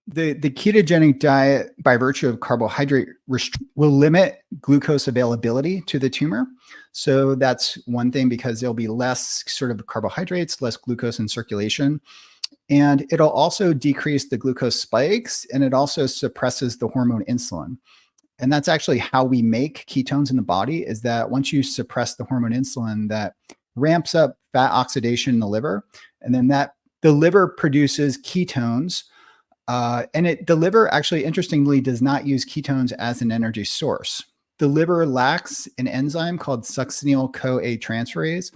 The ketogenic diet, by virtue of carbohydrate will limit glucose availability to the tumor. So that's one thing, because there'll be less sort of carbohydrates, less glucose in circulation. And it'll also decrease the glucose spikes, and it also suppresses the hormone insulin. And that's actually how we make ketones in the body, is that once you suppress the hormone insulin, that ramps up fat oxidation in the liver. And then the liver produces ketones. The liver actually, interestingly, does not use ketones as an energy source. The liver lacks an enzyme called succinyl-CoA transferase.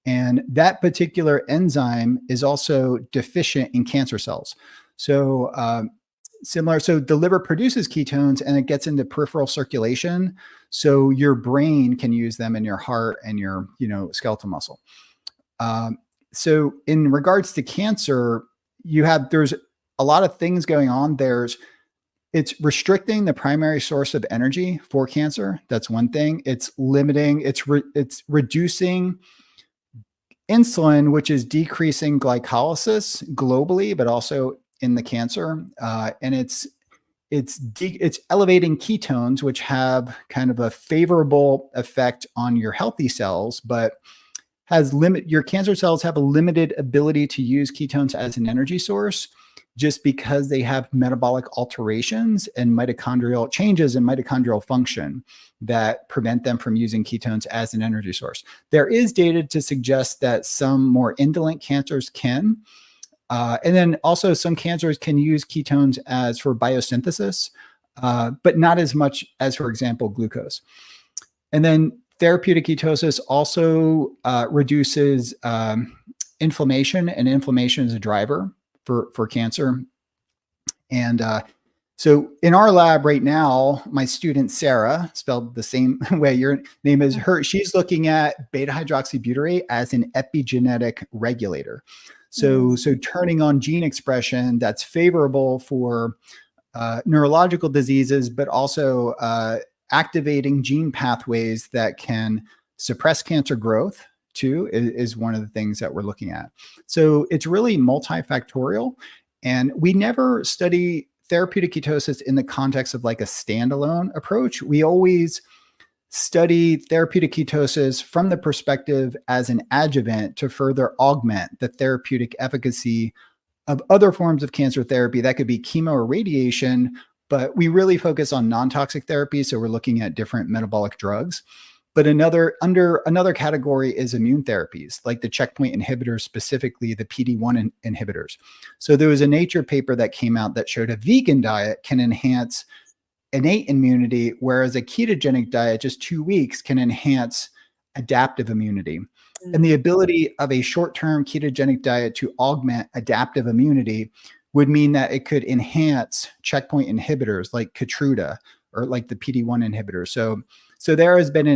And that particular enzyme is also deficient in cancer cells. So the liver produces ketones and it gets into peripheral circulation. So your brain can use them in your heart and your, skeletal muscle. So in regards to cancer, there's a lot of things going on. It's restricting the primary source of energy for cancer. That's one thing. It's reducing insulin, which is decreasing glycolysis globally, but also in the cancer. And it's elevating ketones, which have kind of a favorable effect on your healthy cells, but your cancer cells have a limited ability to use ketones as an energy source, just because they have metabolic alterations and mitochondrial changes in mitochondrial function that prevent them from using ketones as an energy source. There is data to suggest that some more indolent cancers can, and then also some cancers can use ketones for biosynthesis, but not as much as, for example, glucose. And then therapeutic ketosis also reduces inflammation, and inflammation is a driver for cancer. And so in our lab right now, my student Sara, spelled the same way your name is, she's looking at beta hydroxybutyrate as an epigenetic regulator. So turning on gene expression that's favorable for neurological diseases, but also activating gene pathways that can suppress cancer growth too, is one of the things that we're looking at. So it's really multifactorial, and we never study therapeutic ketosis in the context of like a standalone approach. We always study therapeutic ketosis from the perspective as an adjuvant to further augment the therapeutic efficacy of other forms of cancer therapy. That could be chemo or radiation, but we really focus on non-toxic therapy. So we're looking at different metabolic drugs. But another category is immune therapies, like the checkpoint inhibitors, specifically the PD-1 inhibitors. So there was a Nature paper that came out that showed a vegan diet can enhance innate immunity, whereas a ketogenic diet, just 2 weeks, can enhance adaptive immunity. And the ability of a short-term ketogenic diet to augment adaptive immunity would mean that it could enhance checkpoint inhibitors like Keytruda or like the PD-1 inhibitor. So there has been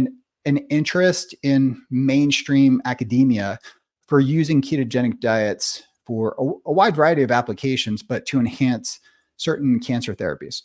an interest in mainstream academia for using ketogenic diets for a wide variety of applications, but to enhance certain cancer therapies.